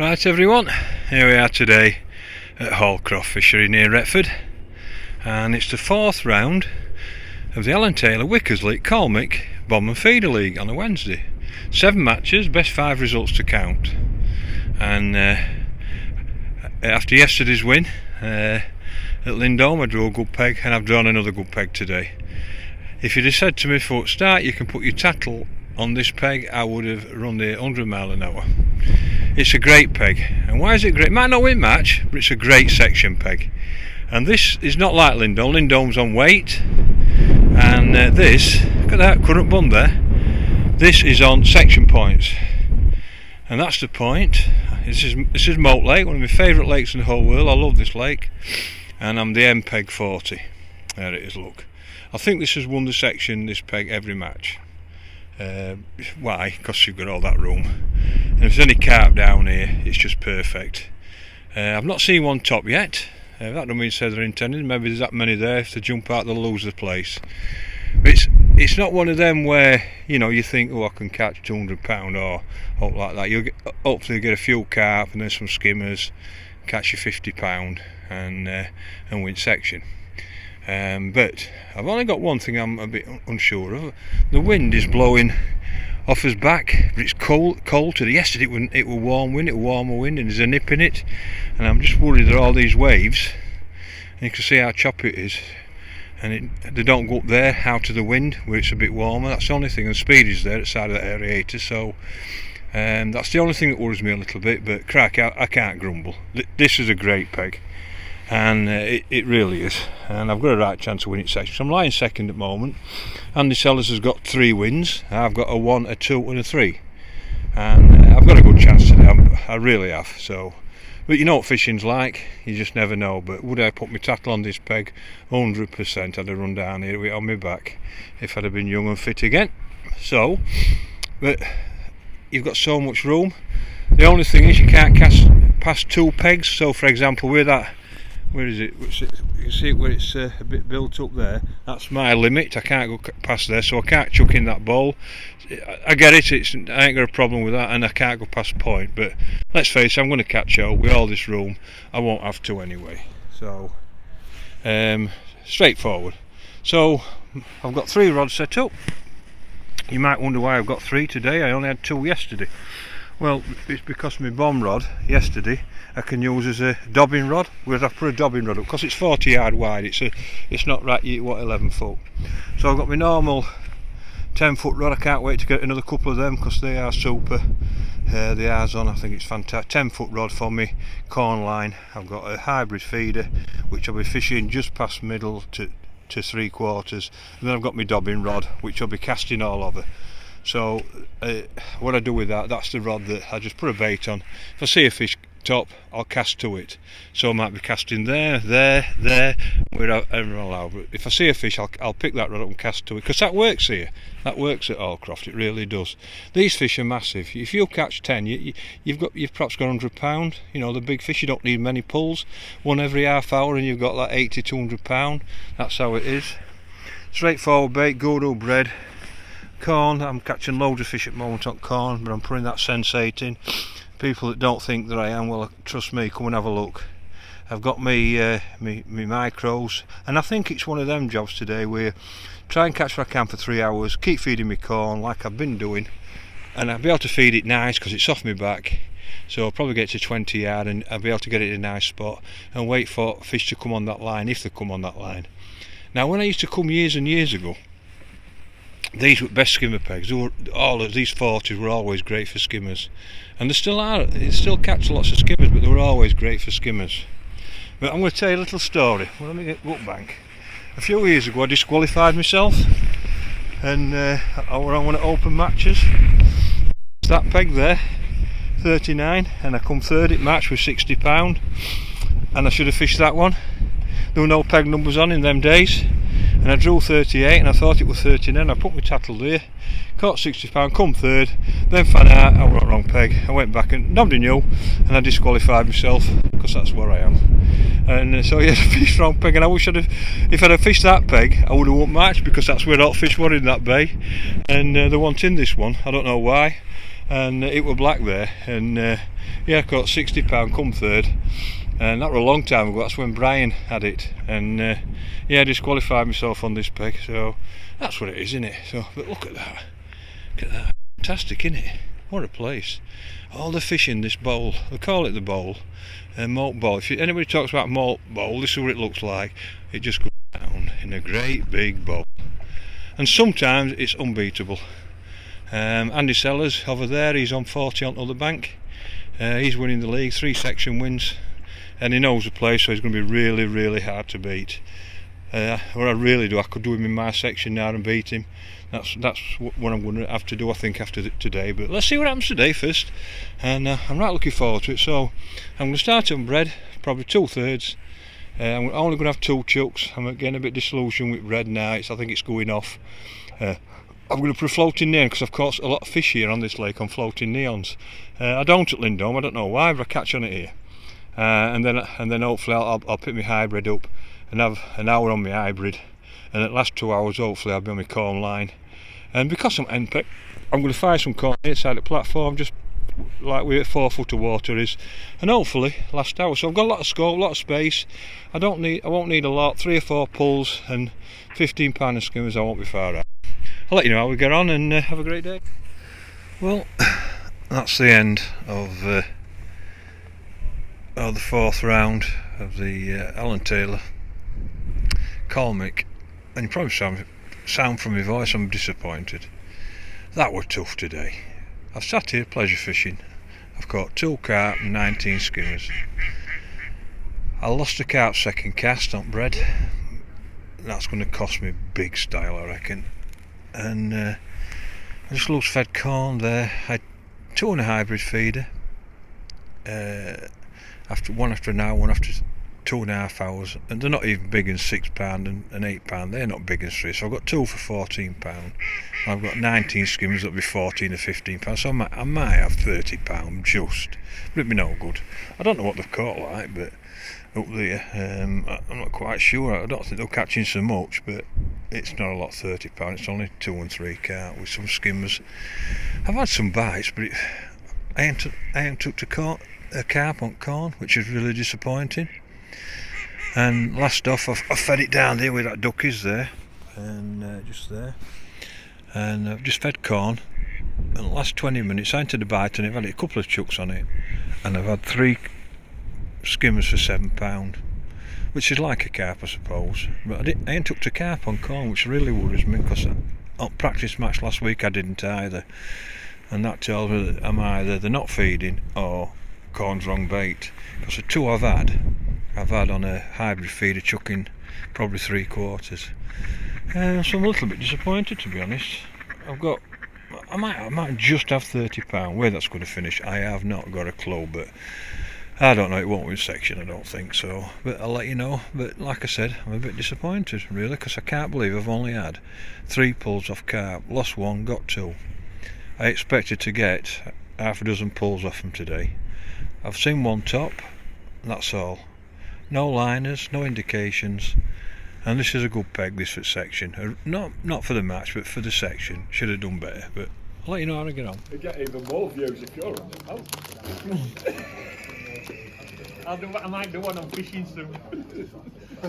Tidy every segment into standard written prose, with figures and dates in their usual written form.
Right everyone, here we are today at Hallcroft Fishery near Retford, and it's the fourth round of the Alan Taylor Wickersley Colmic Bomb and Feeder League on a Wednesday. 7 matches, best 5 results to count. And after yesterday's win at Lindholm, I drew a good peg, and I've drawn another good peg today. If you'd have said to me before start you can put your tackle on this peg, I would have run the 100 mile an hour. It's a great peg. And why is it great? It might not win match, but it's a great section peg. And this is not like Lindholm. Lindholm's on weight, and this, look at that current bund there, this is on section points, and that's the point. This is Moat Lake, one of my favourite lakes in the whole world. I love this lake, and I'm the M peg 40. There it is, look. I think this has won the section, this peg, every match. Why? Because you've got all that room, and if there's any carp down here, it's just perfect. I've not seen one top yet. That don't mean to say they're intended. Maybe there's that many there. If they jump out, they'll lose the place. But it's not one of them where you think, oh, I can catch £200 or something like that. You'll hopefully get a few carp and then some skimmers, catch your £50 and win section. But I've only got one thing I'm a bit unsure of. The wind is blowing off us back, but it's cold today. Yesterday it was warm wind, warmer wind, and there's a nip in it, and I'm just worried that all these waves, and you can see how choppy it is, and they don't go up there out of the wind where it's a bit warmer. That's the only thing, and speed is there at the side of the aerator, so that's the only thing that worries me a little bit. But crack, I can't grumble. This is a great peg, and it really is, and I've got a right chance of winning section. So I'm lying second at the moment. Andy Sellers has got 3 wins. I've got a 1, a 2 and a 3, and I've got a good chance today. I really have. So, but you know what fishing's like, you just never know. But would I put my tackle on this peg? 100%. I'd have run down here with it on my back if I'd have been young and fit again. So, but you've got so much room. The only thing is you can't cast past 2 pegs. So for example, with that, where is it? You can see it where it's a bit built up there. That's my limit. I can't go past there, so I can't chuck in that bowl. I get it. I ain't got a problem with that, and I can't go past point. But let's face it, I'm going to catch out with all this room. I won't have to anyway. So straightforward. So I've got 3 rods set up. You might wonder why I've got 3 today. I only had 2 yesterday. Well, it's because my bomb rod yesterday I can use as a dobbing rod, whereas I've put a dobbing rod up because it's 40 yard wide. It's not right, 11 foot. So I've got my normal 10 foot rod. I can't wait to get another couple of them because they are super. The R's on, I think it's fantastic. 10 foot rod for me corn line. I've got a hybrid feeder which I'll be fishing just past middle to 3/4, and then I've got my dobbing rod which I'll be casting all over. So what I do with that's the rod that I just put a bait on. If I see a fish top, I'll cast to it. So I might be casting there, wherever I'm allowed. But if I see a fish, I'll pick that rod up and cast to it, because that works here. That works at Hallcroft, it really does. These fish are massive. If you catch 10, you've perhaps got £100. The big fish, you don't need many pulls. One every half hour, and you've got like 80 to £100. That's how it is. Straightforward bait, Guru bread. Corn, I'm catching loads of fish at the moment on corn, but I'm putting that sensate in. People that don't think that I am, well, trust me, come and have a look. I've got me micros, and I think it's one of them jobs today where try and catch what I can for 3 hours, keep feeding me corn like I've been doing, and I'll be able to feed it nice because it's off my back. So I'll probably get to 20 yard and I'll be able to get it in a nice spot and wait for fish to come on that line, if they come on that line. Now when I used to come years and years ago, these were best skimmer pegs. All of these 40s were always great for skimmers, and they still are. They still catch lots of skimmers, but they were always great for skimmers. But I'm going to tell you a little story. Well, let me get book bank. A few years ago I disqualified myself, and I were on one of open matches. It's that peg there, 39, and I come third at match with £60, and I should have fished that one. There were no peg numbers on in them days, and I drew 38 and I thought it was 39. I put my tackle there, caught £60, come third, then found out I was wrong peg. I went back and nobody knew, and I disqualified myself because that's where I am. And so yeah, I fished wrong peg, and I wish if I'd have fished that peg I would have won match, because that's where all fish were in that bay, and they weren't in this one. I don't know why. and it were black there, and yeah, I caught £60 come third, and that was a long time ago. That's when Brian had it, and yeah, I disqualified myself on this peg, so that's what it is, isn't it? So, but look at that, fantastic, isn't it? What a place. All the fish in this bowl, they call it the bowl, malt bowl. If anybody talks about malt bowl, this is what it looks like. It just goes down in a great big bowl, and sometimes it's unbeatable. Andy Sellers over there, he's on 40 on the other bank. He's winning the league, 3 section wins, and he knows the place, so he's going to be really, really hard to beat. What I really do, I could do him in my section now and beat him. That's what I'm going to have to do, I think, after today. But let's see what happens today first, and I'm right looking forward to it. So I'm going to start on bread, probably 2/3. I'm only going to have 2 chucks. I'm getting a bit disillusioned with red now. I think it's going off. I'm going to put a floating neon because I've caught a lot of fish here on this lake on floating neons. I don't at Lindholm, I don't know why, but I catch on it here. And then hopefully I'll pick my hybrid up and have an hour on my hybrid, and at last 2 hours hopefully I'll be on my corn line. And because I'm henpecked, I'm going to fire some corn inside the platform, just like where 4 foot of water is, and hopefully last hour. So I've got a lot of scope, a lot of space. I won't need a lot, 3 or 4 pulls and £15 of skimmers. I won't be far out. I'll let you know how we get on, and have a great day. Well, that's the end of the 4th round of the Alan Taylor Colmic, and you probably sound from my voice I'm disappointed. That were tough today. I've sat here pleasure fishing. I've caught 2 carp and 19 skimmers. I lost a carp second cast on bread. That's going to cost me big style, I reckon. And I just loose fed corn there. I had 2 on a hybrid feeder. One after an hour, one after 2.5 hours, and they're not even big in £6 and £8. They're not big in 3, so I've got 2 for £14. I've got 19 skimmers that'll be 14 or £15, so I might have £30 just, but it'd be no good. I don't know what they've caught like, but up there, I'm not quite sure. I don't think they're catching so much, but it's not a lot, £30. It's only 2 and 3 carp with some skimmers. I've had some bites, but I ain't took a carp on corn, which is really disappointing. And last off, I fed it down there where that duck is there, and just there, and I've just fed corn, and the last 20 minutes I entered a bite, and I've had a couple of chucks on it, and I've had 3 skimmers for £7, which is like a carp, I suppose, but I ain't took a carp on corn, which really worries me, because on practice match last week I didn't either, and that tells me that I'm either they're not feeding or corn's wrong bait, because the 2 I've had on a hybrid feeder chucking probably 3/4, so I'm a little bit disappointed, to be honest. I might just have £30. Where that's going to finish, I have not got a clue, but I don't know. It won't win section, I don't think so, but I'll let you know. But like I said, I'm a bit disappointed really, because I can't believe I've only had 3 pulls off carp, lost 1, got 2. I expected to get half a dozen pulls off them today. I've seen 1 top, that's all. No liners, no indications, and this is a good peg, this for section. Not for the match, but for the section. Should have done better, but I'll let you know how to get on. You get even more views if you're on the house. I might do one on fishing soon.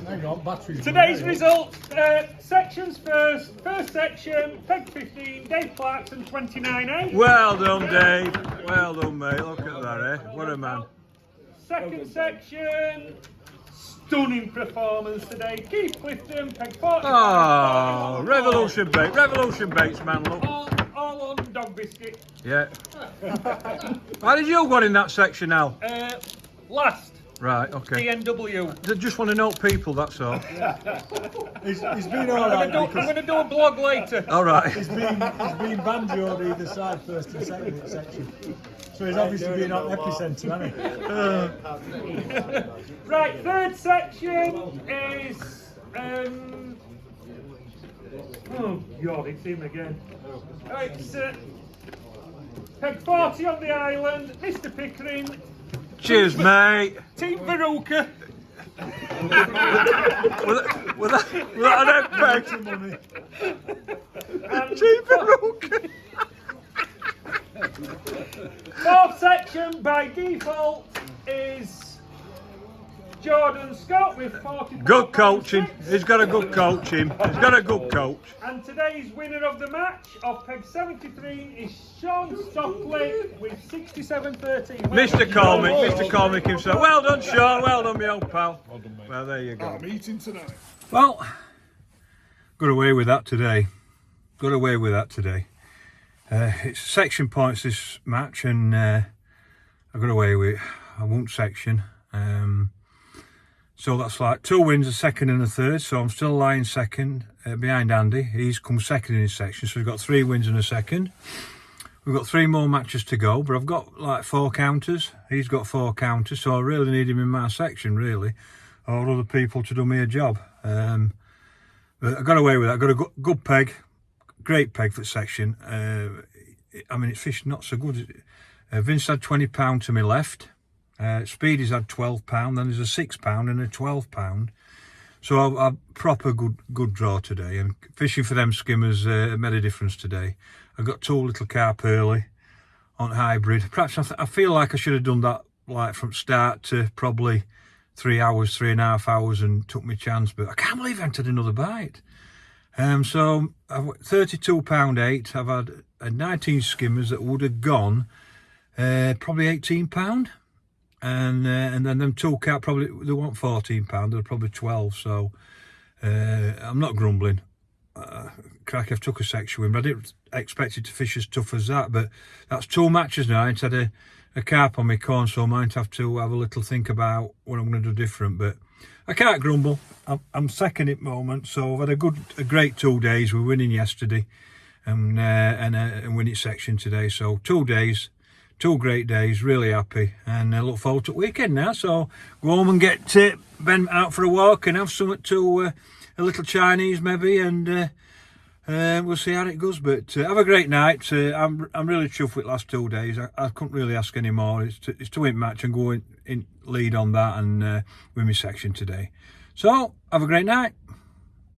Hang on, batteries. Today's results, sections first. First section, peg 15, Dave Clarkson 29A. Well done, Dave. Well done, mate. Look at that, eh? What a man. Second section, stunning performance today. Keith Clifton, peg 40. Oh, revolution baits, man. Look. All on dog biscuit. Yeah. How did you go in that section now? Last. Right, okay. DNW. They just want to know people, that's all. He's been alright. I'm going to do a blog later. All right. He's been banjoed either side, first and second section. So he's obviously been on epicentre, hasn't he? Right, third section is oh God, it's him again. It's peg 40 on the island, Mr. Pickering. Cheers, mate. Team Veruca. With that peg. Money. And Team Veruca. Fourth section by default is Jordan Scott with 40. Good coaching. He's got a good coach, him. He's got a good coach. And today's winner of the match of peg 73 is Sean Stockley with 67.13. Mr. Colmic himself. Well done, Sean. Well done, my old pal. Well, there you go. I'm eating tonight. Well, got away with that today. Got away with that today. It's section points this match, and I got away with it. I won't section. So that's like 2 wins, a second and a third. So I'm still lying second behind Andy. He's come second in his section, so we've got 3 wins and a second. We've got 3 more matches to go, but I've got like 4 counters. He's got 4 counters, so I really need him in my section, really, or other people to do me a job. But I got away with that. I got a good peg, great peg for the section. I mean, it's fished not so good. Vince had £20 to my left. Speedy's had £12. Then there's a £6 and a £12. So a proper good draw today. And fishing for them skimmers made a difference today. I got 2 little carp early on hybrid. Perhaps I feel like I should have done that like from start to probably 3 hours, 3.5 hours, and took my chance. But I can't believe I entered another bite. So I've got £32.8. I've had 19 skimmers that would have gone probably £18. And then them 2 carp probably they want £14. They're probably 12. So I'm not grumbling. Crack, I've took a section win, but I didn't expect it to fish as tough as that. But that's 2 matches now. I ain't had a carp on my corn, so I might have to have a little think about what I'm going to do different. But I can't grumble. I'm second at the moment, so I've had a great 2 days. We're winning yesterday, and winning section today. So 2 days, 2 great days. Really happy, and I look forward to the weekend now. So go home and get Ben out for a walk and have something to a little Chinese maybe, and we'll see how it goes. But have a great night. I'm really chuffed with the last 2 days. I couldn't really ask any more. It's to win match and go in lead on that and win my section today. So have a great night.